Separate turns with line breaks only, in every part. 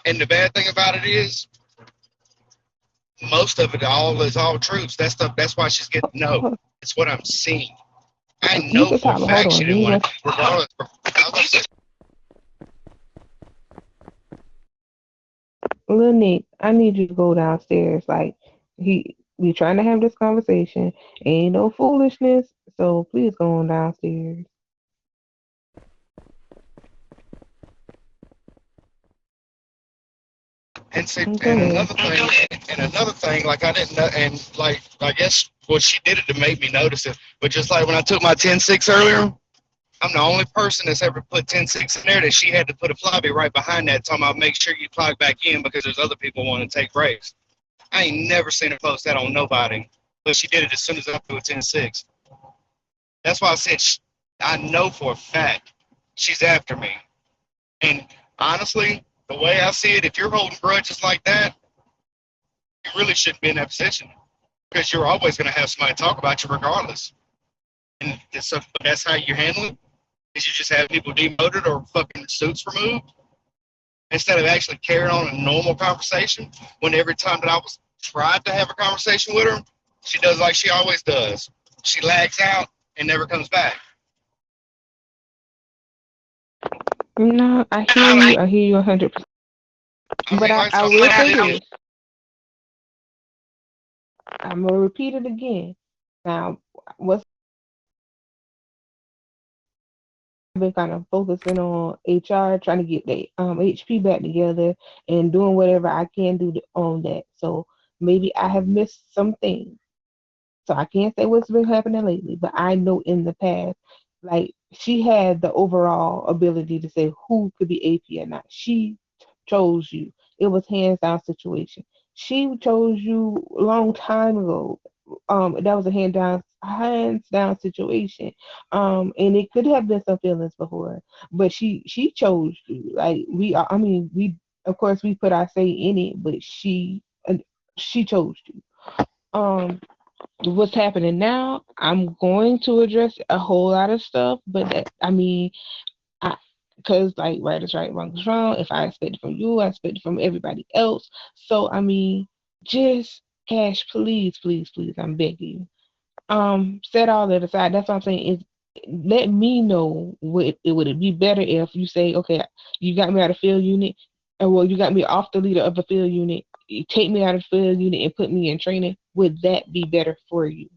And the bad thing about it is, most of it all is all truths. That's stuff. That's why she's getting no.
Hold-
It's what I'm seeing. I
You
know
can
for a
talk, but hold
fact she
on. Give
didn't
me
want
one.
it, regardless.
Lil Nick, I need you to go downstairs. Like we trying to have this conversation. Ain't no foolishness. So please go on downstairs.
And see,
Go ahead.
and another thing, like I didn't know, and like I guess well, she did it to make me notice it. But just like when I took my 10-6 earlier, I'm the only person that's ever put 10-6 in there that she had to put a floppy right behind that, talking about make sure you plug back in because there's other people want to take breaks. I ain't never seen her post that on nobody, but she did it as soon as I threw a 10-6. That's why I said I know for a fact she's after me. And honestly, the way I see it, if you're holding grudges like that, you really shouldn't be in that position because you're always going to have somebody talk about you regardless. And so that's how you handle it. Is you just have people demoted or fucking suits removed instead of actually carrying on a normal conversation. When every time that I was tried to have a conversation with her, she does like she always does. She lags out and never comes back.
No, I hear you. I hear you 100%.
I
But
mean,
I,
like
I
so
will say
I'm
this. I'm gonna repeat it again. Now, what's been kind of focusing on HR, trying to get the HP back together, and doing whatever I can do on that. So maybe I have missed some things. So I can't say what's been happening lately, but I know in the past, like she had the overall ability to say who could be AP or not. She chose you. It was hands down situation. She chose you a long time ago. That was a hands down situation. And it could have been some feelings before, but she chose you. Like we are. I mean, we of course we put our say in it, but she chose you. Um, what's happening now, I'm going to address a whole lot of stuff, but that, I mean, I, because like right is right, wrong is wrong. If I expect it from you, I expect it from everybody else. So I mean, just Cash, please, please, please, I'm begging you. Set all that aside. That's what I'm saying is let me know what it would it be better if you say, okay, you got me out of field unit, and well, you got me off the leader of the field unit. You take me out of the field unit and put me in training. Would that be better for you?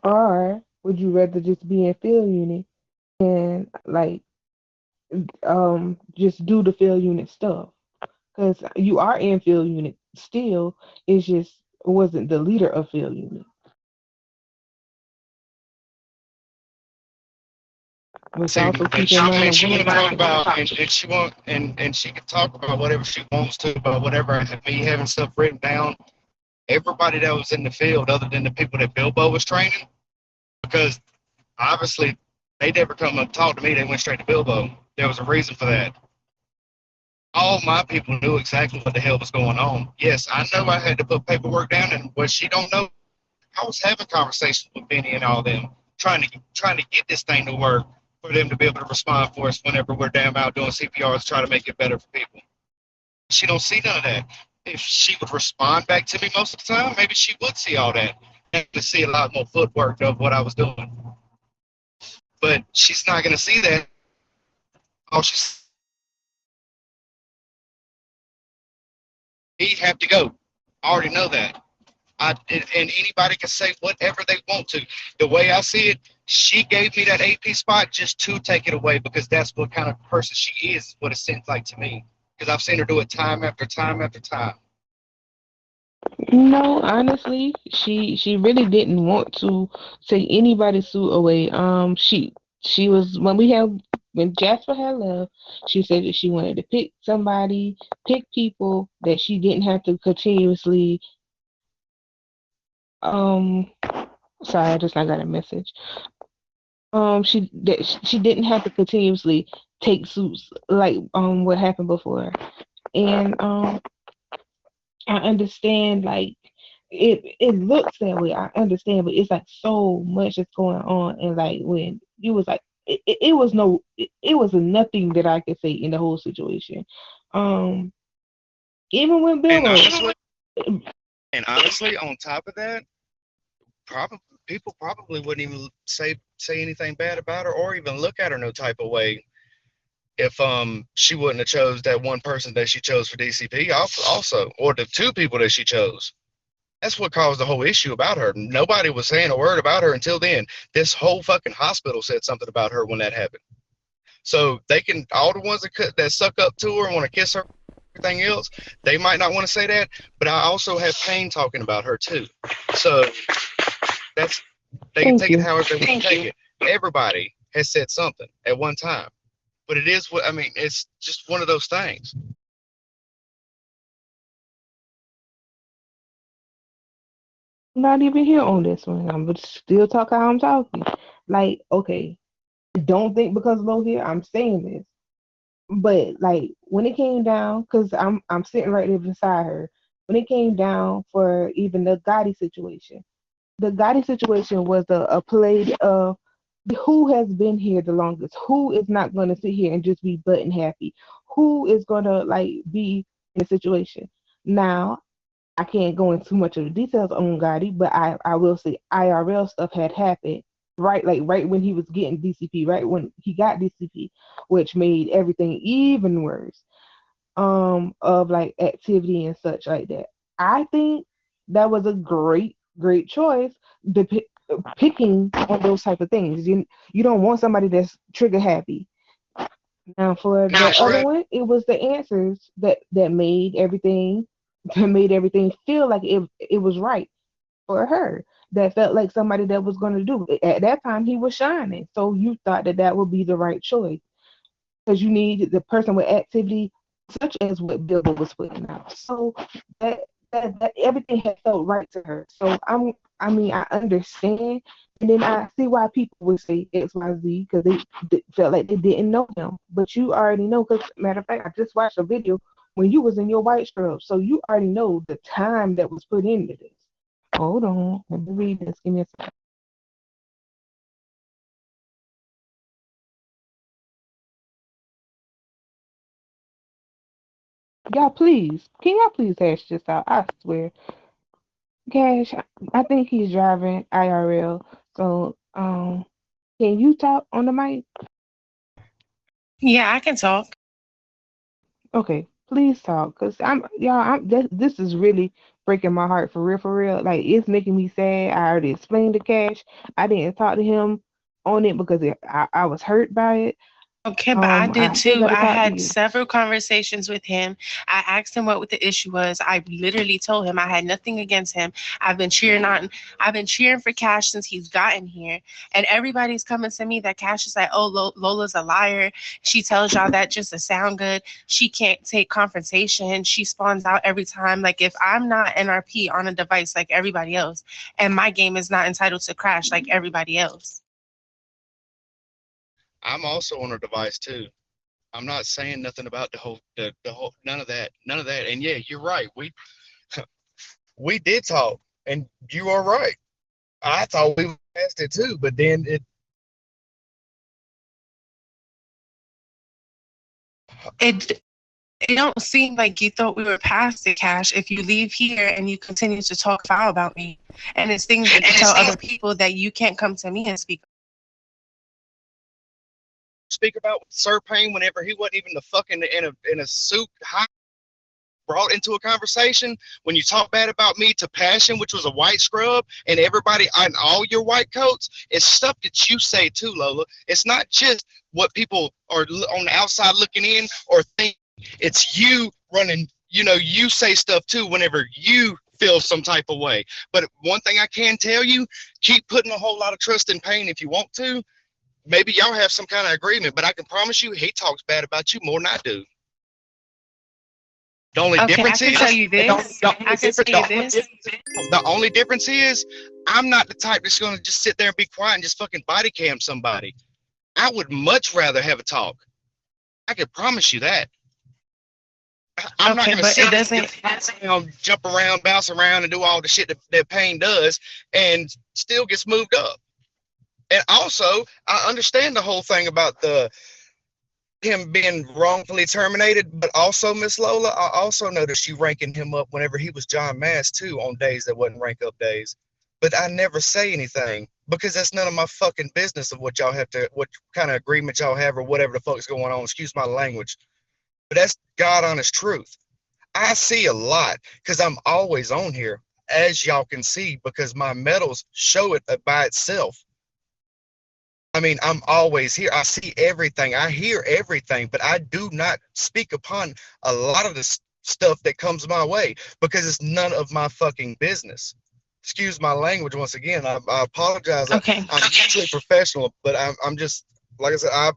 Or would you rather just be in field unit and like just do the field unit stuff? Because you are in field unit still, it's just wasn't the leader of field unit. Which
see,
also keep in mind
and
of
she
women
want to talk
boxing.
about, and she want, and she can talk about whatever she wants to about whatever. Me having stuff written down. Everybody that was in the field, other than the people that Bilbo was training, because obviously they never come and talk to me. They went straight to Bilbo. There was a reason for that. All my people knew exactly what the hell was going on. Yes, I know I had to put paperwork down, and what she don't know, I was having conversations with Benny and all them, trying to get this thing to work for them to be able to respond for us whenever we're damn out doing CPR to try to make it better for people. She don't see none of that. If she would respond back to me most of the time, maybe she would see all that and see a lot more footwork of what I was doing. But she's not going to see that. All she's he have to go. I already know that. And anybody can say whatever they want to. The way I see it, she gave me that AP spot just to take it away because that's what kind of person she is. What it seems like to me, because I've seen her do it time after time after time.
No, honestly, she really didn't want to take anybody's suit away. She was when Jasper had left, she said that she wanted to pick people that she didn't have to continuously um sorry, I just I got a message. She didn't have to continuously take suits like what happened before. And I understand like it looks that way. I understand, but it's like so much is going on, and like when you was like, it was no, it was nothing that I could say in the whole situation. Um, even when
And
Bill,
honestly, on top of that, probably people probably wouldn't even say anything bad about her or even look at her no type of way if she wouldn't have chose that one person that she chose for DCP also, or the two people that she chose. That's what caused the whole issue about her. Nobody was saying a word about her until then. This whole fucking hospital said something about her when that happened. So they can, all the ones that suck up to her and want to kiss her, everything else, they might not want to say that. But I also have pain talking about her too. So that's, they can
thank
take it
you.
however they want to take it. Everybody has said something at one time. But it is what I mean. It's just one of those things.
Not even here on this one. I'm still talking how I'm talking. Like, okay, don't think because low here I'm saying this, but like when it came down, because I'm sitting right there beside her. When it came down for even the Gotti situation was a play of who has been here the longest, who is not going to sit here and just be button happy, who is going to like be in a situation. Now, I can't go into too much of the details on Gotti, but I will say IRL stuff had happened right when he was getting DCP, right when he got DCP, which made everything even worse. Of like activity and such like that. I think that was a great choice. Picking on those type of things. You don't want somebody that's trigger happy. Now for
Now
the
for
other one, it was the answers that made everything that made everything feel like it was right for her. That felt like somebody that was going to do it. At that time, he was shining, so you thought that that would be the right choice because you need the person with activity, such as what Bilbo was putting out. So that, that everything had felt right to her. So I mean, I understand, and then I see why people would say X, Y, Z because they felt like they didn't know him. But you already know, because matter of fact, I just watched a video when you was in your white scrub, so you already know the time that was put into this. Hold on, let me read this. Give me a second. Can y'all please hash this out? I swear. Cash, I think he's driving IRL. So, can you talk on the mic?
Yeah, I can talk.
Okay, please talk, cause this is really breaking my heart for real, for real. Like it's making me sad. I already explained to Cash. I didn't talk to him on it because I was hurt by it.
Okay, but I did
I still
too.
got to
I
talk to
had
you.
several conversations with him. I asked him what the issue was. I literally told him I had nothing against him. I've been cheering on I've been cheering for Cash since he's gotten here. And everybody's coming to me that Cash is like, "Oh, Lola's a liar. She tells y'all that just to sound good. She can't take confrontation. She spawns out every time." Like if I'm not NRP on a device like everybody else, and my game is not entitled to crash like everybody else.
I'm also on a device too. I'm not saying nothing about the whole none of that. None of that. And yeah, you're right. We did talk and you are right. I thought we passed it too, but then
It it don't seem like you thought we were past it, Cash, if you leave here and you continue to talk foul about me. And it's things that you tell other people that you can't come to me and speak.
speak about Sir Payne whenever he wasn't even the fucking in a suit high brought into a conversation when you talk bad about me to Passion, which was a white scrub, and everybody on all your white coats, it's stuff that you say too, Lola. It's not just what people are on the outside looking in or think. It's you running. You say stuff too whenever you feel some type of way. But one thing I can tell you, keep putting a whole lot of trust in Payne if you want to. Maybe y'all have some kind of agreement, but I can promise you he talks bad about you more than I do. The only
Okay, I
difference
can
is
tell you this. I can tell you this.
the only difference is I'm not the type that's gonna just sit there and be quiet and just fucking body cam somebody. I would much rather have a talk. I can promise you that. I'm not
Okay,
gonna
but
sit
it doesn't.
jump around, bounce around, and do all the shit that Payne does, and still gets moved up. And also, I understand the whole thing about the him being wrongfully terminated, but also Miss Lola, I also noticed you ranking him up whenever he was John Mass too on days that wasn't rank up days. But I never say anything because that's none of my fucking business of what y'all have to, what kind of agreement y'all have or whatever the fuck's going on. Excuse my language, but that's God honest truth. I see a lot because I'm always on here, as y'all can see, because my medals show it by itself. I mean, I'm always here. I see everything. I hear everything, but I do not speak upon a lot of the stuff that comes my way because it's none of my fucking business. Excuse my language once again. I apologize.
Okay.
I'm usually professional, but I'm just, like I said,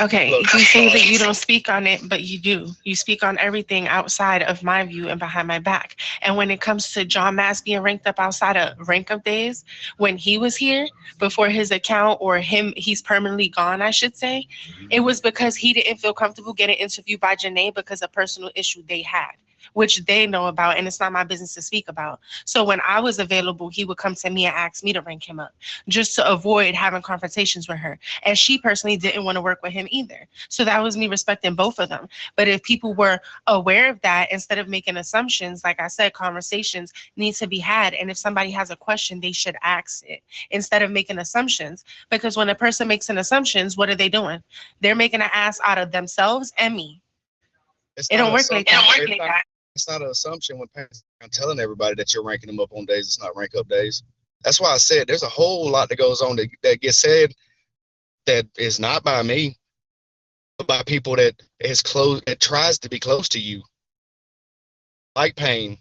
Okay,
look,
you say that you don't speak on it, but you do. You speak on everything outside of my view and behind my back. And when it comes to John Mass being ranked up outside of rank of days, when he was here before his account or he's permanently gone, I should say, it was because he didn't feel comfortable getting interviewed by Janae because of personal issue they had, which they know about, and it's not my business to speak about. So when I was available, he would come to me and ask me to rank him up just to avoid having confrontations with her. And she personally didn't want to work with him either. So that was me respecting both of them. But if people were aware of that, instead of making assumptions, like I said, conversations need to be had. And if somebody has a question, they should ask it instead of making assumptions. Because when a person makes an assumptions, what are they doing? They're making an ass out of themselves and me.
it's
It
not
don't
an
work like
assumption.
that.
It's not an assumption when parents are telling everybody that you're ranking them up on days. It's not rank up days. That's why I said there's a whole lot that goes on that gets said that is not by me, but by people that is close, that tries to be close to you, like Payne.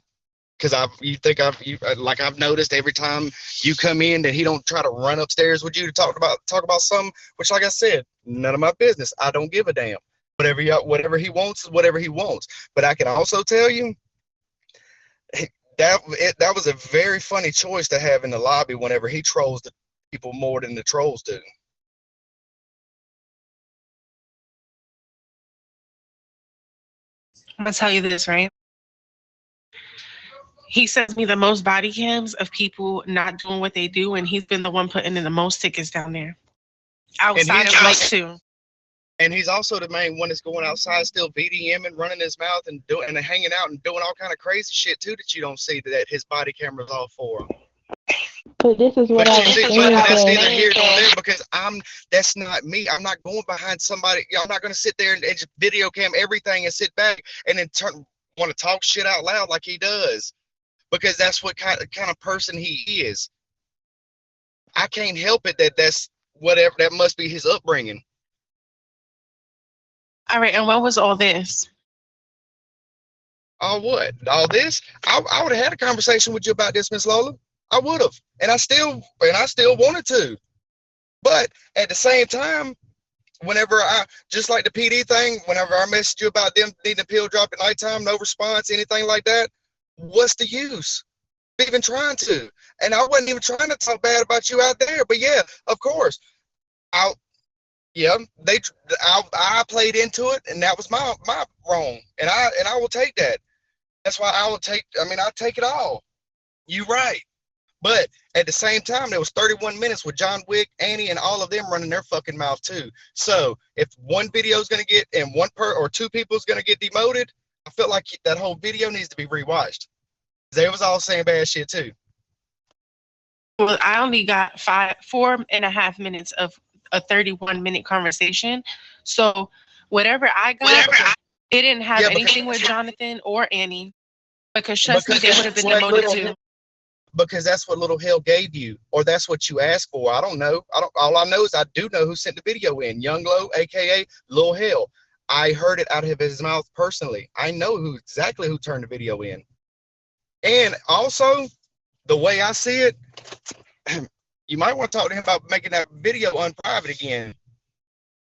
Because I've noticed every time you come in that he don't try to run upstairs with you to talk about something, which, like I said, none of my business. I don't give a damn. Whatever he wants is whatever he wants. But I can also tell you that was a very funny choice to have in the lobby whenever he trolls the people more than the trolls do.
I'm gonna tell you this, right? He sends me the most body cams of people not doing what they do, and he's been the one putting in the most tickets down there. Outside of like two.
And he's also the main one that's going outside still VDM and running his mouth and doing and hanging out and doing all kind of crazy shit too that you don't see that his body camera's all for.
But this is what
But
I was saying.
that's neither here nor there because that's not me. I'm not going behind somebody. I'm not going to sit there and just video cam everything and sit back and then want to talk shit out loud like he does, because that's what kind of person he is. I can't help it that's whatever, that must be his upbringing.
All right, and what was all this?
All what? All this? I would have had a conversation with you about this, Miss Lola. I would have, and I still wanted to. But at the same time, whenever just like the PD thing, whenever I messaged you about them needing a pill drop at nighttime, no response, anything like that, what's the use? Even trying to, and I wasn't even trying to talk bad about you out there. But yeah, of course, I played into it, and that was my wrong, and I will take that. That's why I'll take it all. You right. But at the same time, there was 31 minutes with John Wick, Annie, and all of them running their fucking mouth too. So if one video is going to get, and or two people is going to get demoted, I feel like that whole video needs to be rewatched. They was all saying bad shit too.
Well, I only got 4.5 minutes of a 31-minute conversation. So whatever I got, it didn't have anything with Jonathan or Annie. Because trust me, they would have been demoted too.
Because that's what Little Hell gave you, or that's what you asked for. I don't know. All I know is I do know who sent the video in. Young Low, aka Lil Hell. I heard it out of his mouth personally. I know exactly who turned the video in. And also, the way I see it, you might want to talk to him about making that video unprivate again,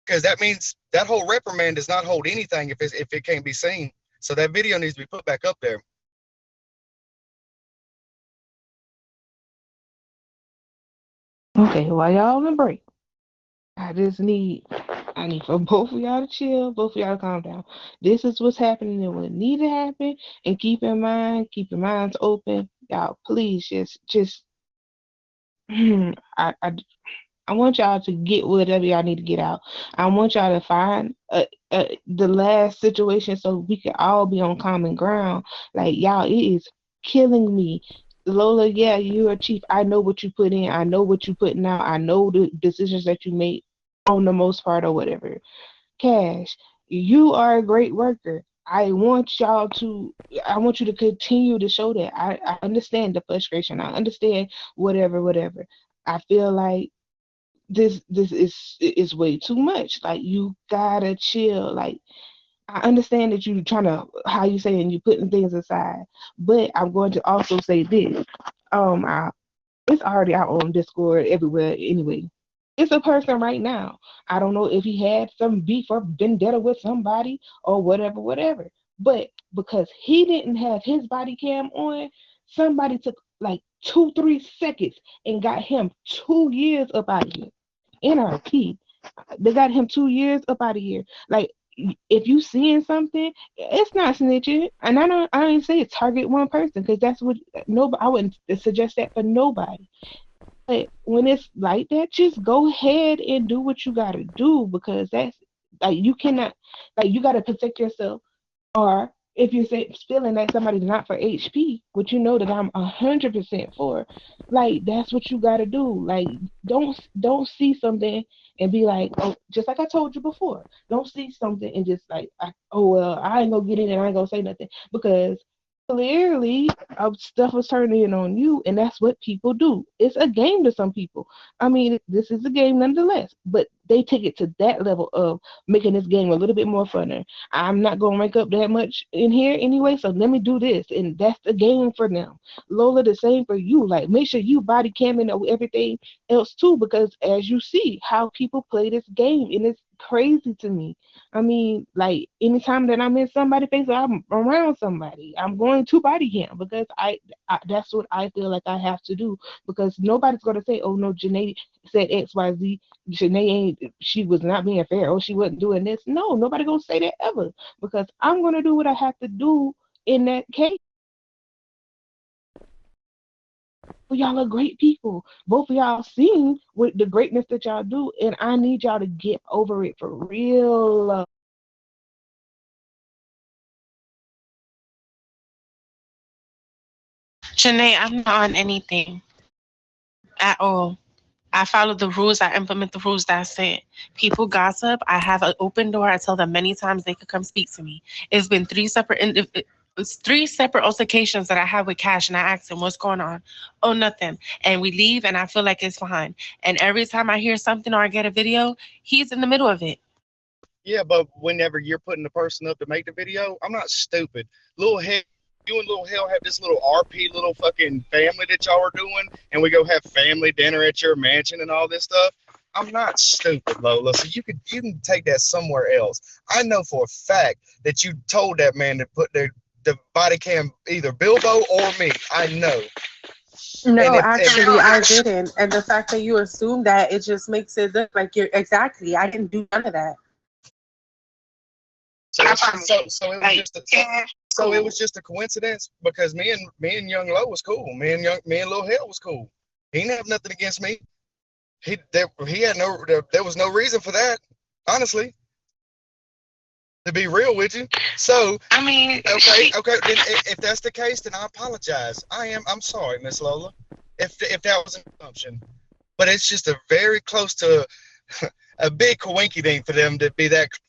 because that means that whole reprimand does not hold anything if it can't be seen. So that video needs to be put back up there.
Okay, while y'all on the break, I just need I need for both of y'all to chill, both of y'all to calm down. This is what's happening and what need to happen. And keep in mind, keep your minds open. Y'all, please just I I want y'all to get whatever y'all need to get out. I want y'all to find the last situation so we can all be on common ground. Like, y'all, it is killing me. Lola, yeah, you're a chief. I know what you put in. I know what you putting out. I know the decisions that you make on the most part or whatever. Cash, you are a great worker. I want you to continue to show that. I understand the frustration. I understand whatever. I feel like this is way too much. Like, you gotta chill. Like, I understand that you trying to, how you saying, you putting things aside, but I'm going to also say this. I, it's already out on Discord everywhere anyway. It's a person right now. I don't know if he had some beef or vendetta with somebody or whatever. But because he didn't have his body cam on, somebody took like 2, 3 seconds and got him 2 years up out of here. NRP. They got him 2 years up out of here. Like, if you seeing something, it's not snitching. And I don't say target one person, because that's what nobody. I wouldn't suggest that for nobody. But when it's like that, just go ahead and do what you gotta do, because that's like, you cannot, like, you gotta protect yourself. Or if you're feeling that somebody's not for HP, which you know that I'm 100% for, like, that's what you gotta do. Like, don't see something and be like, oh, just like I told you before, don't see something and just like, oh well, I ain't gonna get in and I ain't gonna say nothing, because clearly stuff was turning in on you, and that's what people do. It's a game to some people. I mean, this is a game nonetheless, but they take it to that level of making this game a little bit more funner. I'm not gonna make up that much in here anyway, so let me do this, and that's the game for them. Lola, the same for you. Like, make sure you body camming or everything else too, because as you see how people play this game, and it's crazy to me. I mean, like, anytime that I'm in somebody's face or I'm around somebody, I'm going to body cam, because I that's what I feel like I have to do, because nobody's gonna say, oh no, Janae said XYZ. Janae ain't, she was not being fair. Oh, she wasn't doing this. No, nobody gonna say that ever, because I'm gonna do what I have to do in that case. Well, y'all are great people. Both of y'all seen with the greatness that y'all do, and I need y'all to get over it for real.
Janae, I'm not on anything at all. I follow the rules. I implement the rules. That's it. People gossip. I have an open door. I tell them many times they could come speak to me. It's been it's 3 separate altercations that I have with Cash, and I ask him what's going on. Oh, nothing. And we leave, and I feel like it's fine. And every time I hear something or I get a video, he's in the middle of it.
Yeah, but whenever you're putting the person up to make the video, I'm not stupid. Little Hell, you and Little Hell have this little RP little fucking family that y'all are doing, and we go have family dinner at your mansion and all this stuff. I'm not stupid, Lola. So you can take that somewhere else. I know for a fact that you told that man to put the body cam either Bilbo or me. I know.
No,
And
actually, I didn't. And the fact that you assume that, it just makes it look like you're exactly. I didn't do none of that.
So it was just a coincidence, because me and Young Low was cool. Me and Little Hell was cool. He didn't have nothing against me. There was no reason for that, honestly. To be real with you. So
I mean,
okay. Then if that's the case, then I apologize. I'm sorry, Miss Lola, if that was an assumption. But it's just a very close to a big coinky dink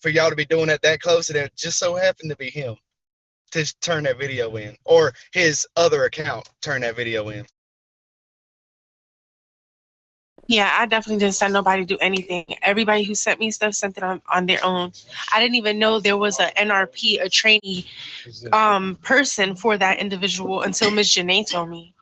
for y'all to be doing that close, and it just so happened to be him to turn that video in, or his other account turn that video in.
yeah, I definitely didn't send nobody to do anything. Everybody who sent me stuff sent it on their own. I didn't even know there was a NRP, a trainee person for that individual until Miss Janae told me.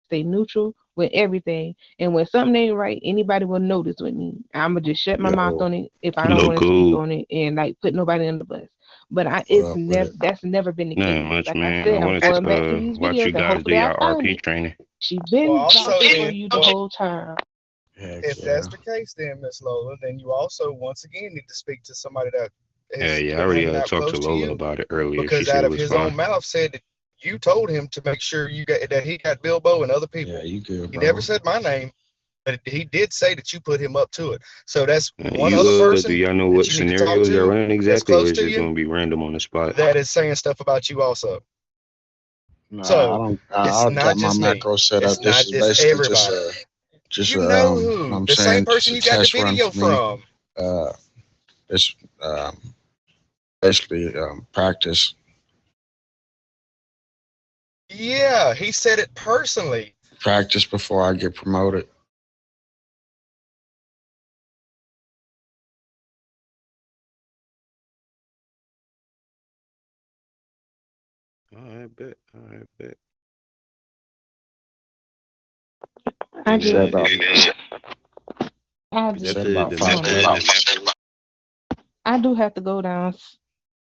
Stay neutral with everything. And when something ain't right, anybody will notice with me. I'ma just shut my mouth
Yo,
on it if I don't want to speak
local.
on it, and like put nobody on the bus. But
What up with it?
that's never been the
Nothing
case.
much,
Like I
man.
said,
I
I'm
wanted
going back to
to
these
watch you
videos and
guys do
hopefully I
your
find
RP
it.
training.
She
Well,
been
also
vouching for
then,
you the whole time.
Heck
if
yeah.
that's the case, then Miss Lola, then you also once again need to speak to somebody that
Yeah,
has
yeah. I
been
already
hanging out
talked to
close to
Lola
you,
about it earlier. She
because
said
out
it
of
was
his
fine.
own mouth said that you told him to make sure you got that he got Bilbo and other people.
Yeah, you good,
He
bro.
never said my name, but he did say that you put him up to it. So that's one
You
other
do
person
y'all know
that
what
you need to talk
scenarios y'all
to
in
that's
exactly, or
close
is
to
just
you
gonna be random on the spot?
that is saying stuff about you also.
Nah, I
So
don't.
it's
I
not
got my
just me.
macro set
It's
up. This
not
is
just
basically
everybody.
just
You
a
know
you know
who?
what I'm
The same
saying, just
person
a
you got the
test run
video
for me.
from.
It's basically practice.
Yeah, he said it personally.
Practice before I get promoted.
All right, bet. All right, bet.
I
And
You said
just
about
I have
you
to
said
the
about
the
hold on.
macros.
I do have to go down.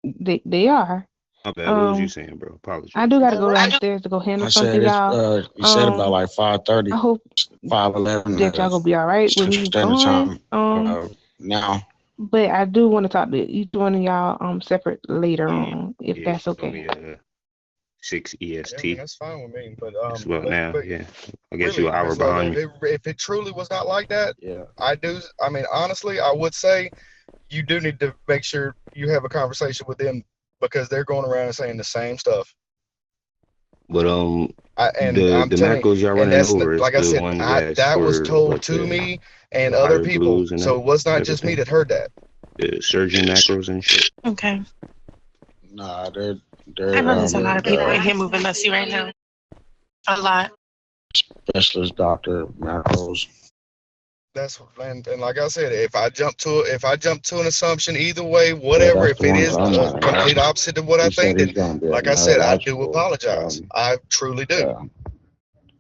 They are.
My bad. What was you
Um,
saying, bro? Apologies.
I do gotta go downstairs to go handle
I said
something,
it's
y'all.
you said about like
I
5:30,
hope
5:11
that y'all gonna be all right with
Central
me
Standard
going.
Time. Now
But I do want to talk to each one of y'all separate later
Yeah,
on, if
yeah.
that's
She told
okay.
me 6
Yeah, I mean,
EST.
that's fine with me. But
It's about now.
but
Yeah. I guess you
really,
an hour
Miss Lola,
behind me.
if it truly was not like that,
yeah.
I mean, honestly, I would say you do need to make sure you have a conversation with them because they're going around and saying the same stuff.
But
And
the
I'm telling you,
macros y'all
and
running
that's
over is
like I
the
said,
ones that's
that was
for
told
what
to me and
the
other
higher
people.
blues and
So it was not just me
everything.
that heard that.
The surgeon macros and shit.
Okay.
Nah,
I
they're
know there's a lot of people in here moving messy right now. A lot.
specialist doctor macros.
That's and like I said, if I jump to an assumption either way, whatever,
That's
if
the
it
ones
is
I'm
a
on.
complete opposite of what I
He said
think,
he's
then
gonna be a
like I said, I do
neurological
apologize. I truly do.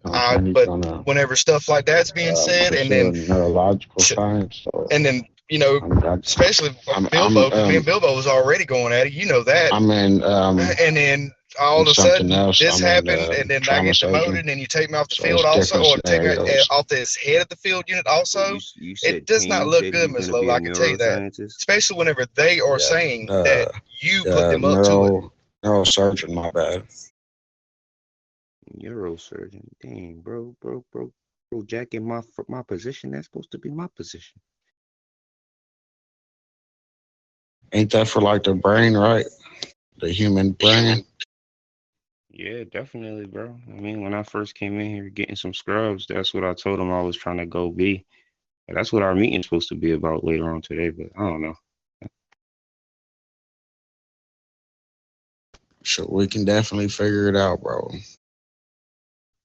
content. He's
But
gonna
whenever stuff like that's being said, and
pursue
then
neurological science. So
and then you know, especially Bilbo, because me and Bilbo was already going at it, you know that.
I'm in
And then all of a
something
sudden
else.
this
I'm in
happened, and then I
trauma
get demoted,
surgeon.
and then you take me off the
So
field
it's
also,
different
or take me
scenarios.
off this head of the field unit also.
You
It
said
does not
King
look
said
good,
he's
Miss
gonna be
Lola.
a
I can tell you that,
neuroscientist.
especially whenever they are saying that you put them up to it.
Neurosurgeon, my bad.
Neurosurgeon. Dang, bro, Jack in my position. That's supposed to be my position.
Ain't that for like the brain, right? The human brain.
Yeah, definitely, bro. I mean, when I first came in here getting some scrubs, that's what I told them I was trying to go be. And that's what our meeting's supposed to be about later on today, but I don't know.
So we can definitely figure it out, bro.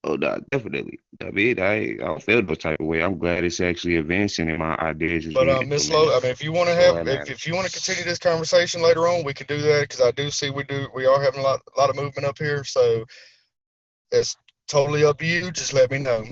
Oh, nah, definitely. I mean, I don't feel no type of way. I'm glad it's actually advancing and my ideas is being
But Miss Lola, I
implemented.
mean, if you want to
That's all
have,
that matters.
if you want to continue this conversation later on, we can do that because I do see we are having a lot of movement up here. So it's totally up to you. Just let me know.